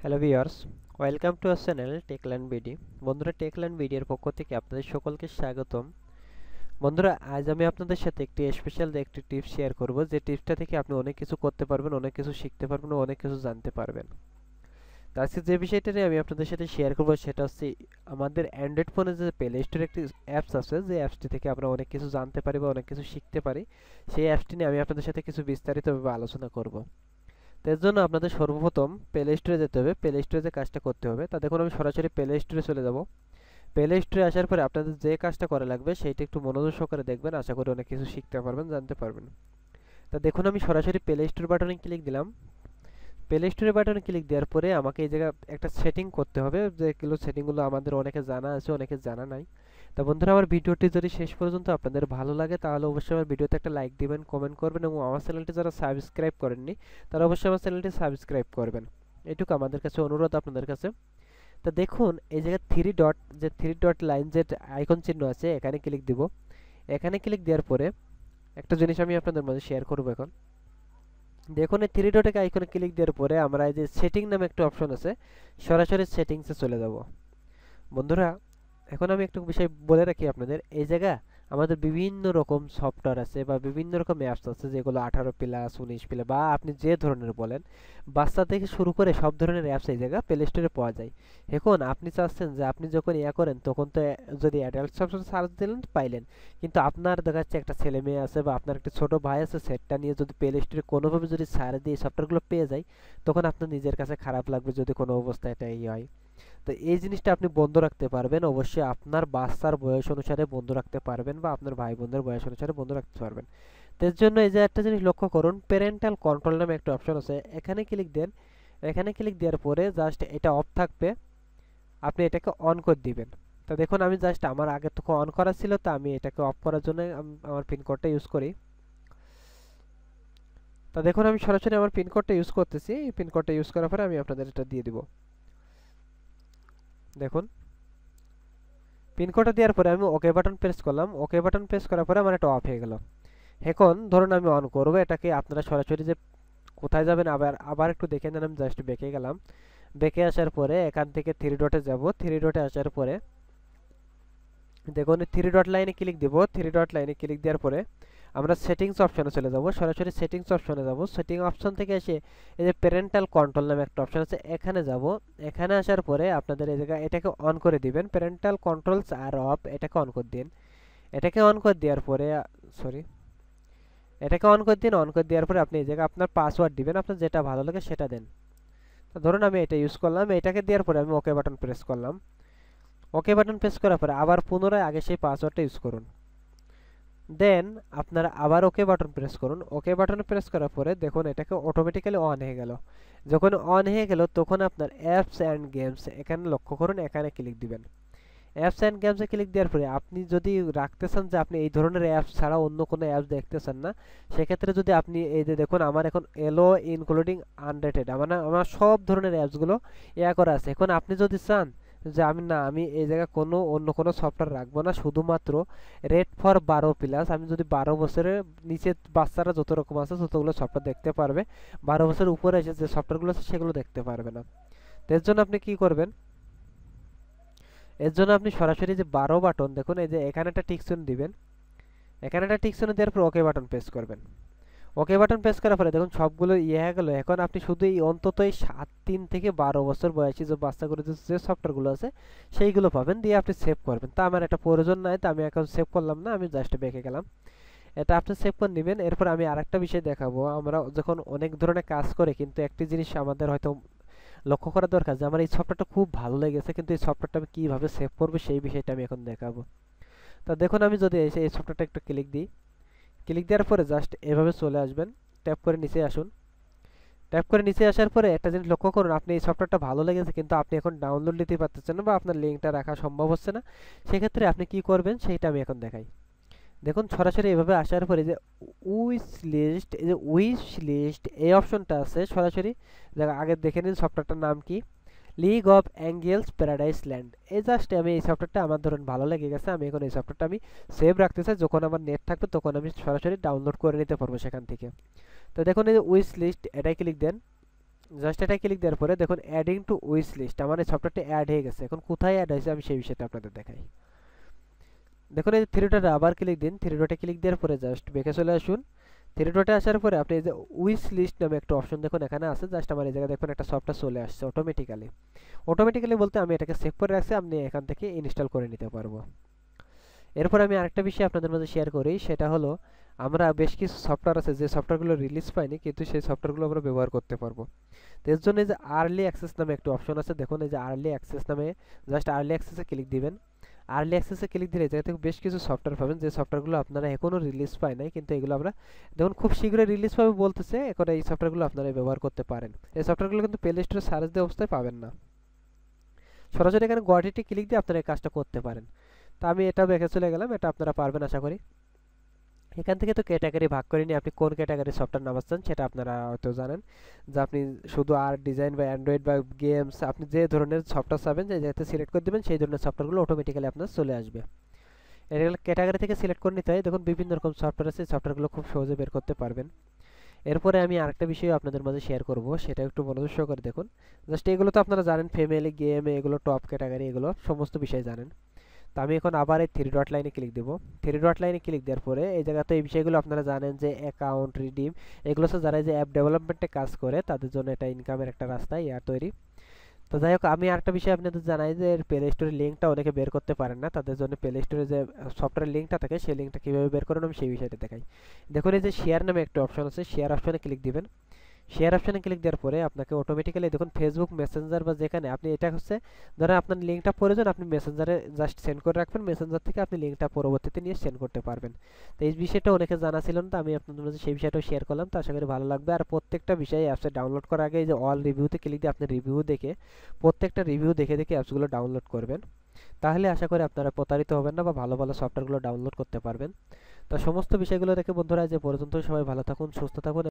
Hello viewers, welcome to our channel Techland BD. বন্ধুরা, Techland বিডির পক্ষ থেকে আপনাদের সকলকে স্বাগতম। বন্ধুরা, আজ আমি আপনাদের সাথে একটি টিপস শেয়ার করব, যে টিপসটা থেকে আপনি অনেক কিছু করতে পারবেন, অনেক কিছু শিখতে পারবেন ও অনেক কিছু জানতে পারবেন। তো আজকে যে বিষয়টা নিয়ে আমি আপনাদের সাথে শেয়ার করব সেটা হচ্ছে আমাদের অ্যান্ড্রয়েড ফোনে যে প্লে স্টোরে একটি অ্যাপস আছে, যে অ্যাপসটি থেকে আমরা অনেক কিছু জানতে পারি বা অনেক কিছু শিখতে পারি। সেই অ্যাপসটি নিয়ে আমি আপনাদের সাথে কিছু বিস্তারিতভাবে আলোচনা করব। তো এর জন্য আপনাদের সর্বপ্রথম প্লে স্টোরে যেতে হবে। প্লে স্টোরে যে কাজটা করতে হবে, তা দেখুন আমি সরাসরি প্লে স্টোরে চলে যাব। প্লে স্টোরে আসার পরে আপনাদের যে কাজটা করা লাগবে সেইটা একটু মনোযোগ সহকারে দেখবেন, আশা করি অনেক কিছু শিখতে পারবেন, জানতে পারবেন। তা দেখুন আমি সরাসরি প্লে স্টোর বাটনে ক্লিক দিলাম। প্লে স্টোরে বাটনে ক্লিক দেওয়ার পরে আমাকে এই জায়গায় একটা সেটিং করতে হবে, যেগুলো সেটিংগুলো আমাদের অনেকে জানা আছে, অনেকে জানা নাই। তা বন্ধুরা, আমার ভিডিওটি যদি শেষ পর্যন্ত আপনাদের ভালো লাগে তাহলে অবশ্যই আমার ভিডিওতে একটা লাইক দিবেন, কমেন্ট করবেন এবং আমার চ্যানেলটি যারা সাবস্ক্রাইব করেননি তারা অবশ্যই আমার চ্যানেলটি সাবস্ক্রাইব করবেন। এটুকু আমাদের কাছে অনুরোধ আপনাদের কাছে। তা দেখুন এই জায়গায় থ্রি ডট লাইন যে আইকন চিহ্ন আছে, এখানে ক্লিক দিব। এখানে ক্লিক দেওয়ার পরে একটা জিনিস আমি আপনাদের মাঝে শেয়ার করব এখন। দেখুন এই থ্রি ডট আইকনে ক্লিক দেওয়ার পরে আমরা এই যে সেটিং নামে একটা অপশন আছে, সরাসরি সেটিংসে চলে যাব। বন্ধুরা, এখন আমি একটু বিষয় বলে রাখি আপনাদের। এই জায়গা আমাদের বিভিন্ন রকম সফটওয়্যার আছে বা বিভিন্ন রকম অ্যাপস আছে, যেগুলো 18+ 19+ বা আপনি যে ধরনের বলেন, বাচ্চা থেকে শুরু করে সব ধরনের অ্যাপস এই জায়গা প্লে স্টোরে পাওয়া যায়। এখন আপনি চাচ্ছেন যে আপনি যখন ইয়া করেন তখন তো যদি অ্যাডাল্ট অপশন সার্চ দিলেন পাইলেন, কিন্তু আপনার দেখা যাচ্ছে একটা ছেলে মেয়ে আছে বা আপনার একটা ছোট ভাই আছে, সেটটা নিয়ে যদি প্লে স্টোরে কোনোভাবে যদি সার্চ দিয়ে সফটওয়্যারগুলো পেয়ে যায়, তখন আপনার নিজের কাছে খারাপ লাগবে যদি কোনো অবস্থায় এটা ইয়ে হয়। তো এই জিনিসটা আপনি বন্ধ রাখতে পারবেন, অবশ্যই আপনার বাচ্চার বয়স অনুসারে বন্ধ রাখতে পারবেন বা আপনার ভাই বোনদের বয়স অনুসারে বন্ধ রাখতে পারবেন। তো এর জন্য এই যে একটা জিনিস লক্ষ্য করুন, প্যারেন্টাল কন্ট্রোল নামে একটা অপশন আছে, এখানে ক্লিক দেন। এখানে ক্লিক দেওয়ার পরে জাস্ট এটা অফ থাকবে, আপনি এটাকে অন করে দিবেন। তো দেখুন আমি জাস্ট আমার আগে থেকে অন করা ছিল, তো আমি এটাকে অফ করার জন্য আমার পিন কোডটা ইউজ করি। তো দেখুন আমি সরাসরি আমার পিন কোডটা ইউজ করতেছি। এই পিন কোডটা ইউজ করার পরে আমি আপনাদের এটা দিয়ে দিব। দেখুন পিনকোডটা দেওয়ার পরে আমি ওকে বাটন প্রেস করলাম। ওকে বাটন প্রেস করার পরে আমার এটা অফ হয়ে গেল। এখন ধরুন আমি অন করবো এটাকে, আপনারা সরাসরি যে কোথায় যাবেন আবার আবার একটু দেখে নেন। আমি জাস্ট বেঁকে গেলাম। বেঁকে আসার পরে এখান থেকে থ্রি ডটে যাব। থ্রি ডটে আসার পরে দেখুন থ্রি ডট লাইনে ক্লিক দিব। থ্রি ডট লাইনে ক্লিক দেওয়ার পরে আমরা সেটিংস অপশনে চলে যাব। সরাসরি সেটিংস অপশনে যাব। সেটিং অপশন থেকে এসে এই যে প্যারেন্টাল কন্ট্রোল নামে একটা অপশন আছে, এখানে যাব। এখানে আসার পরে আপনাদের এই জায়গায় এটাকে অন করে দিবেন, প্যারেন্টাল কন্ট্রোলস আর অফ, এটাকে অন করে দিন। এটাকে অন করে দেওয়ার পরে সরি এটাকে অন করে দিন। অন করে দেওয়ার পরে আপনি এই জায়গায় আপনার পাসওয়ার্ড দিবেন, আপনার যেটা ভালো লাগে সেটা দেন। তো ধরুন আমি এটা ইউজ করলাম। এটাকে দেওয়ার পরে আমি ওকে বাটন প্রেস করলাম। ওকে বাটন প্রেস করার পরে আবার পুনরায় আগে সেই পাসওয়ার্ডটা ইউজ করুন। দেন আপনারা আবার ওকে বাটন প্রেস করুন। ওকে বাটন প্রেস করার পরে দেখুন এটাকে অটোমেটিক্যালি অন হয়ে গেল। যখন অন হয়ে গেল তখন আপনার অ্যাপস অ্যান্ড গেমস এখানে লক্ষ্য করুন, এখানে ক্লিক দিবেন। অ্যাপস অ্যান্ড গেমসে ক্লিক দেওয়ার পরে আপনি যদি রাখতে চান যে আপনি এই ধরনের অ্যাপস ছাড়া অন্য কোনো অ্যাপস দেখতে চান না, সেক্ষেত্রে যদি আপনি এই যে দেখুন আমার এখন এলো ইনক্লুডিং আনরেটেড, আমার সব ধরনের অ্যাপসগুলো ইয়া করা আছে। এখন আপনি যদি চান যে আমি এই জায়গায় অন্য কোনো সফটওয়্যার রাখবো না, শুধুমাত্র রেড ফর 12+, আমি যদি 12 বছরের নিচে বাচ্চারা যত রকম আছে ততগুলো সফটওয়্যার দেখতে পারবে, 12 বছর উপরে এসে যে সফটওয়্যারগুলো আছে সেগুলো দেখতে পারবে না। তো এর জন্য আপনি কি করবেন, এর জন্য আপনি সরাসরি যে 12 বাটন দেখুন, এই যে এখানে একটা টিক চিহ্ন দিবেন। এখানে একটা টিক চিহ্ন দেওয়ার পর ওকে বাটন প্রেস করবেন। ওকে বাটন প্রেস করার পরে দেখুন সবগুলো ইয়ে হয়ে গেল। এখন আপনি শুধু এই অন্তত এই 3 থেকে 12 বছর বয়সী যে বাচ্চাগুলো যে সফটওয়্যারগুলো আছে সেইগুলো পাবেন, দিয়ে আপনি সেভ করবেন। তা আমার এটা প্রয়োজন নাই, তো আমি এখন সেভ করলাম না, আমি জাস্ট বেঁকে গেলাম। এটা আপনি সেভ করে নেবেন। এরপর আমি আরেকটা বিষয় দেখাবো। আমরা যখন অনেক ধরনের কাজ করে, কিন্তু একটি জিনিস আমাদের হয়তো লক্ষ্য করা দরকার যে আমার এই সফটওয়্যারটা খুব ভালো লেগেছে, কিন্তু এই সফটওয়্যারটা আমি কীভাবে সেভ করবো সেই বিষয়টা আমি এখন দেখাবো। তা দেখুন আমি যদি এসে এই সফটওয়্যারটা একটু ক্লিক দিই, ক্লিক দেওয়ার পরে জাস্ট এভাবে চলে আসবেন। ট্যাপ করে নিচে আসুন। ট্যাপ করে নিচে আসার পরে একটা জিনিস লক্ষ্য করুন, আপনি এই সফটওয়্যারটা ভালো লেগেছে কিন্তু আপনি এখন ডাউনলোড নিতে পারতেছেন না বা আপনার লিঙ্কটা রাখা সম্ভব হচ্ছে না, সেক্ষেত্রে আপনি কি করবেন সেইটা আমি এখন দেখাই। দেখুন সরাসরি এভাবে আসার পরে যে উইশ লিস্ট এই অপশনটা আছে, সরাসরি আগে দেখে নিন সফটওয়্যারটার নাম কি, league of angels paradise land. এই জাস্ট আমি এই সফটওয়্যারটা আমার ধরুন ভালো লেগে গেছে, আমি এখন এই সফটওয়্যারটা আমি সেভ রাখতে চাই। যখন আমার নেট থাকবে তখন আমি সরাসরি ডাউনলোড করে নিতে পারবো সেখান থেকে। তো দেখুন এই যে উইশ লিস্ট, এটাই ক্লিক দেন। জাস্ট এটা ক্লিক দেওয়ার পরে দেখুন অ্যাডিং টু উইশ লিস্ট, আমার এই সফটওয়্যারটি অ্যাড হয়ে গেছে। এখন কোথায় অ্যাড হয়েছে আমি সেই বিষয়টা আপনাদের দেখাই। দেখুন এই থ্রি ডটে আবার ক্লিক দিন, থ্রি ডটে ক্লিক দেওয়ার পরে জাস্ট ব্যাকে চলে আসুন। থ্রি ডটে আসার পরে আপনি এই যে উইশ লিস্ট নামে একটা অপশন দেখুন এখানে আছে, জাস্ট আমার এই জায়গায় দেখুন একটা সফটওয়্যার চলে আসছে অটোমেটিক্যালি। অটোমেটিক্যালি বলতে আমি এটাকে সেভ করে রাখছি, আপনি এখান থেকে ইনস্টল করে নিতে পারবো। এরপর আমি আরেকটা বিষয় আপনাদের মাঝে শেয়ার করি, সেটা হলো আমরা বেশ কিছু সফটওয়্যার আছে যে সফটওয়্যারগুলো রিলিজ পায়নি, কিন্তু সেই সফটওয়্যারগুলো আমরা ব্যবহার করতে পারবো। তো এর জন্য এই যে আর্লি অ্যাক্সেস নামে একটা অপশন আছে, দেখুন এই যে আর্লি অ্যাক্সেস নামে, জাস্ট আর্লি অ্যাক্সেসে ক্লিক দিবেন। আর্লি অ্যাক্সেসে ক্লিক দিলে জায়গা থেকে বেশ কিছু সফটওয়্যার পাবেন যে সফটওয়্যারগুলো আপনারা এখনও রিলিজ পায় নাই, কিন্তু এগুলো আমরা দেখুন খুব শীঘ্রই রিলিজ পাবে বলতেছে। এখন এই সফটওয়্যারগুলো আপনারা ব্যবহার করতে পারেন। এই সফটওয়্যারগুলো কিন্তু প্লে স্টোরে সার্চ দিয়ে অবস্থায় পাবেন না, সরাসরি এখানে গোয়াটিতে ক্লিক দিয়ে আপনারা এই কাজটা করতে পারেন। তো আমি এটা দেখে চলে গেলাম, এটা আপনারা পারবেন আশা করি। এখান থেকে তো ক্যাটাগরি ভাগ করে নিয়ে আপনি কোন ক্যাটাগরির সফটওয়্যার নামাচ্ছেন সেটা আপনারা হয়তো জানেন, যে আপনি শুধু আর্ট ডিজাইন বা অ্যান্ড্রয়েড বা গেমস আপনি যে ধরনের সফটওয়্যার চাবেন যে জায়গাতে সিলেক্ট করে দেবেন সেই ধরনের সফটওয়্যারগুলো অটোমেটিক্যালি আপনার চলে আসবে। এগুলো ক্যাটাগরি থেকে সিলেক্ট করে নিতে হয়। দেখুন বিভিন্ন রকম সফটওয়্যার আছে, সফটওয়্যারগুলো খুব সহজে বের করতে পারবেন। এরপরে আমি আরেকটা বিষয় আপনাদের মাঝে শেয়ার করব, সেটা একটু মনোযোগ সহকারে দেখুন। জাস্ট এগুলো তো আপনারা জানেন, ফ্যামিলি গেম এগুলো টপ ক্যাটাগরি, এগুলো সমস্ত বিষয় জানেন। তো আমি এখন আবার এই থ্রি ডট লাইনে ক্লিক দেবো। থ্রি ডট লাইনে ক্লিক দেওয়ার পরে এই জায়গাতে এই বিষয়গুলো আপনারা জানেন যে অ্যাকাউন্ট রিডিম, এগুলো হচ্ছে যারা যে অ্যাপ ডেভেলপমেন্টে কাজ করে তাদের জন্য এটা ইনকামের একটা রাস্তা ইয়ার তৈরি। তো যাই হোক আমি আরেকটা বিষয় আপনাদের জানাই যে প্লে স্টোরের লিঙ্কটা অনেকে বের করতে পারেন না, তাদের জন্য প্লে স্টোরে যে সফটওয়্যার লিঙ্কটা থাকে সেই লিঙ্কটা কীভাবে বের করেন আমি সেই বিষয়টা দেখাই। দেখুন এই যে শেয়ার নামে একটা অপশন আছে, শেয়ার অপশনে ক্লিক দিবেন। শেয়ার অপশনে ক্লিক দেওয়ার পরে আপনাকে অটোমেটিক্যালি দেখুন ফেসবুক মেসেঞ্জার বা যেখানে আপনি এটা হচ্ছে ধরেন আপনার লিঙ্কটা প্রয়োজন, আপনি মেসেঞ্জারে জাস্ট সেন্ড করে রাখবেন, মেসেঞ্জার থেকে আপনি লিঙ্কটা পরবর্তীতে নিয়ে সেন্ড করতে পারবেন। তো এই বিষয়টা অনেকে জানা ছিল না, তো আমি আপনাদের মাঝে সেই বিষয়টাও শেয়ার করলাম। তো আশা করি ভালো লাগবে। আর প্রত্যেকটা বিষয় অ্যাপসে ডাউনলোড করার আগে এই যে অল রিভিউতে ক্লিক দিয়ে আপনি রিভিউ দেখে প্রত্যেকটা রিভিউ দেখে দেখে অ্যাপসগুলো ডাউনলোড করবেন, তাহলে আশা করি আপনারা প্রতারিত হবেন না বা ভালো ভালো সফটওয়্যারগুলো ডাউনলোড করতে পারবেন। তো সমস্ত বিষয়গুলো দেখে বন্ধুরা যে পর্যন্ত সবাই ভালো থাকুন, সুস্থ থাকুন।